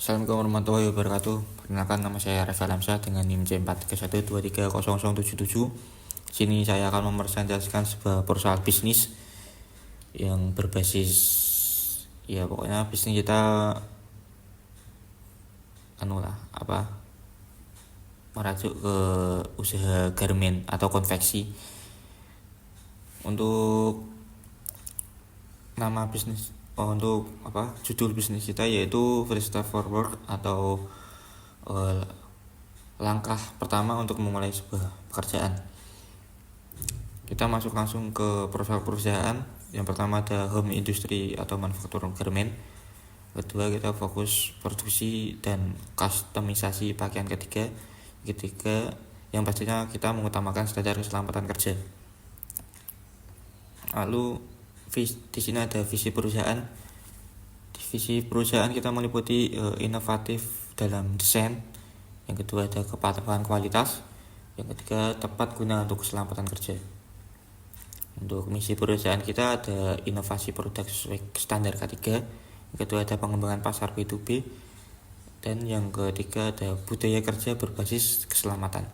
Assalamualaikum warahmatullahi wabarakatuh. Perkenalkan, nama saya Rafa Lamsa dengan NIM J431230077. Sini saya akan mempresentasikan sebuah perusahaan bisnis yang berbasis, ya pokoknya bisnis kita merajuk ke usaha garment atau konveksi. Untuk nama bisnis judul bisnis kita yaitu First Step Forward atau langkah pertama untuk memulai sebuah pekerjaan. Kita masuk langsung ke perusahaan. Yang pertama ada home industry atau manufaktur garment. Kedua, kita fokus produksi dan kustomisasi pakaian. Ketiga, yang pastinya kita mengutamakan standar keselamatan kerja. Lalu di sini ada visi perusahaan. Visi perusahaan kita meliputi inovatif dalam desain. Yang kedua ada kepatuhan kualitas. Yang ketiga, tepat guna untuk keselamatan kerja. Untuk misi perusahaan kita ada inovasi produk sesuai standar K3. Yang kedua ada pengembangan pasar B2B. Dan yang ketiga ada budaya kerja berbasis keselamatan.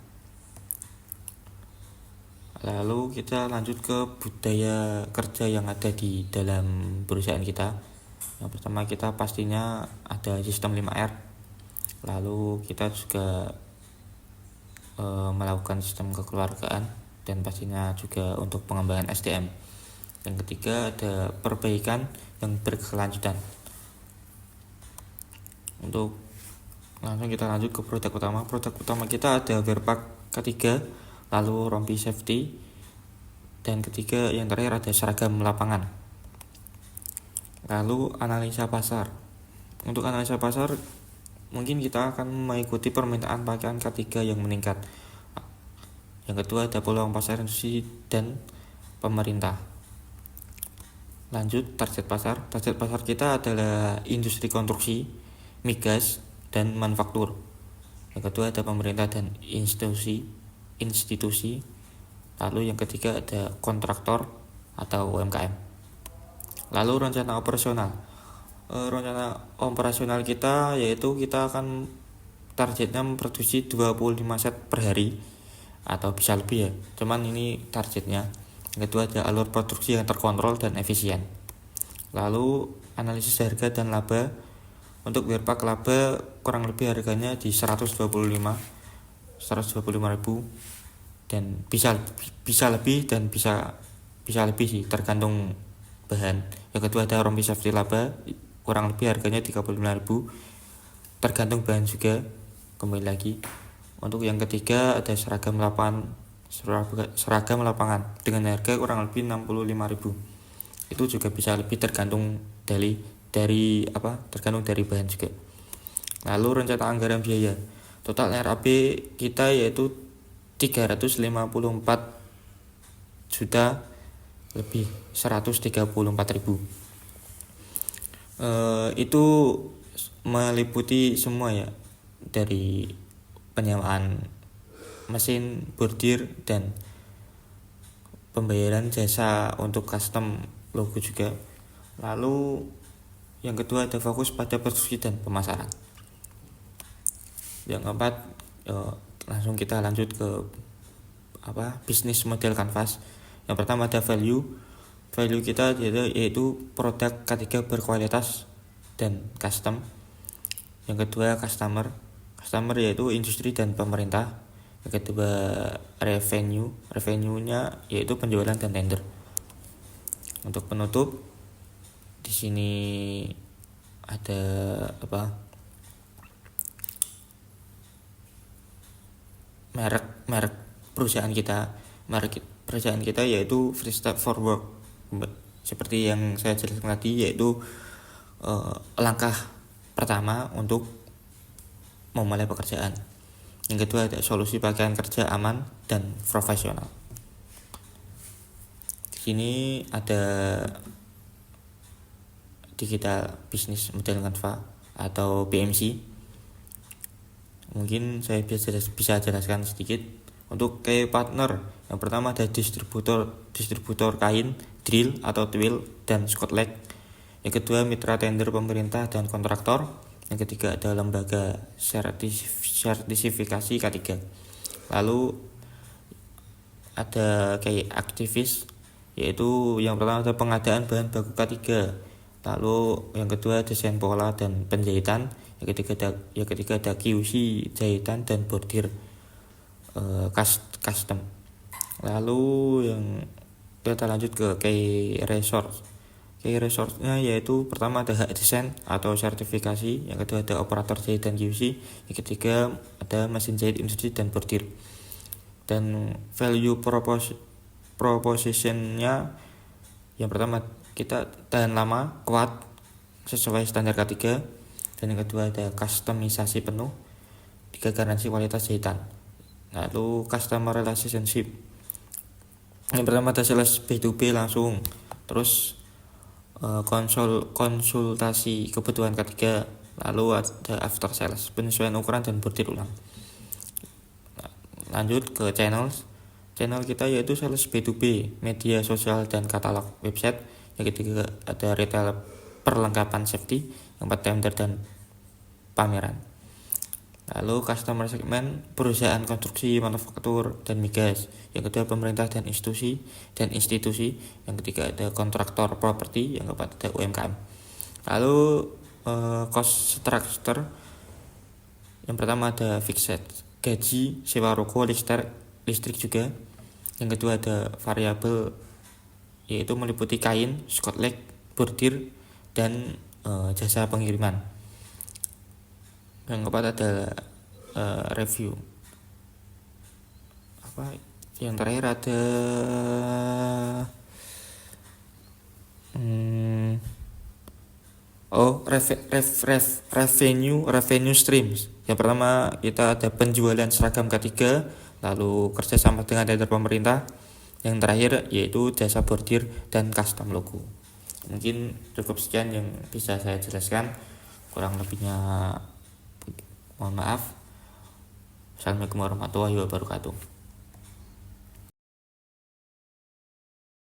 Lalu kita lanjut ke budaya kerja yang ada di dalam perusahaan kita. Yang pertama, kita pastinya ada sistem 5R. Lalu kita juga melakukan sistem kekeluargaan dan pastinya juga untuk pengembangan SDM. Yang ketiga ada perbaikan yang berkelanjutan. Untuk langsung kita lanjut ke produk utama. Produk utama kita ada Wearpack K3, lalu rompi safety, dan ketiga yang terakhir ada seragam lapangan. Lalu analisa pasar. Untuk analisa pasar, mungkin kita akan mengikuti permintaan pakaian K3 yang meningkat. Yang kedua ada peluang pasar industri dan pemerintah. Lanjut target pasar. Target pasar kita adalah industri konstruksi, migas, dan manufaktur. Yang kedua ada pemerintah dan institusi. Lalu yang ketiga ada kontraktor atau UMKM. Lalu rencana operasional. Rencana operasional kita yaitu kita akan targetnya memproduksi 25 set per hari atau bisa lebih ya. Cuman ini targetnya. Yang kedua ada alur produksi yang terkontrol dan efisien. Lalu analisis harga dan laba. Untuk Wearpack laba kurang lebih harganya di 125.000 dan bisa lebih dan bisa lebih sih, tergantung bahan. Yang kedua ada rompi safety laba kurang lebih harganya 35.000, tergantung bahan juga kembali lagi. Untuk yang ketiga ada seragam lapangan dengan harga kurang lebih 65.000. Itu juga bisa lebih tergantung tergantung dari bahan juga. Lalu rencana anggaran biaya. Total RAB kita yaitu 354 juta lebih 134.000. Itu meliputi semua ya, dari penyewaan mesin, bordir, dan pembayaran jasa untuk custom logo juga. Lalu yang kedua ada fokus pada produksi dan pemasaran. Yang keempat, langsung kita lanjut ke bisnis model kanvas. Yang pertama ada value kita yaitu produk K3 berkualitas dan custom. Yang kedua customer yaitu industri dan pemerintah. Yang kedua revenue-nya yaitu penjualan dan tender. Untuk penutup di sini ada merek perusahaan kita yaitu First Step Forward. Seperti yang saya jelaskan tadi, yaitu langkah pertama untuk memulai pekerjaan. Yang kedua ada solusi pakaian kerja aman dan profesional. Di sini ada digital business model Canva atau BMC. Mungkin saya bisa jelaskan sedikit. Untuk kayak partner, yang pertama ada distributor kain, drill atau twill, dan Scotland. Yang kedua mitra tender pemerintah dan kontraktor. Yang ketiga ada lembaga sertifikasi K3. Lalu ada kayak aktivis, yaitu yang pertama ada pengadaan bahan baku K3. Lalu yang kedua desain pola dan penjahitan. Yang ketiga ada QC jahitan dan bordir custom. Lalu yang kita lanjut ke key resource-nya, yaitu pertama ada hak desain atau sertifikasi, yang kedua ada operator jahit dan QC, yang ketiga ada mesin jahit industri dan bordir. Dan value proposition-nya, yang pertama kita tahan lama, kuat, sesuai standar K3, dan yang kedua ada customisasi penuh, 3 garansi kualitas jahitan. Lalu customer relationship, yang pertama ada sales B2B langsung, terus konsultasi kebutuhan K3, lalu ada after sales, penyesuaian ukuran dan bordir ulang. Lanjut ke channel kita, yaitu sales B2B, media sosial dan katalog website. Yang ketiga ada retail perlengkapan safety, yang keempat tender dan pameran. Lalu customer segment, perusahaan konstruksi, manufaktur dan migas. Yang kedua pemerintah dan institusi. Yang ketiga ada kontraktor properti. Yang keempat ada UMKM. Lalu cost structure, yang pertama ada fixed, gaji, sewa ruko, listrik juga. Yang kedua ada variabel, yaitu meliputi kain, skotleg, bordir, dan jasa pengiriman. Yang keempat ada review. Yang terakhir ada revenue streams. Yang pertama kita ada penjualan seragam K3, lalu kerjasama dengan tender pemerintah. Yang terakhir yaitu jasa bordir dan custom logo. Mungkin cukup sekian yang bisa saya jelaskan, kurang lebihnya mohon maaf. Assalamualaikum warahmatullahi wabarakatuh.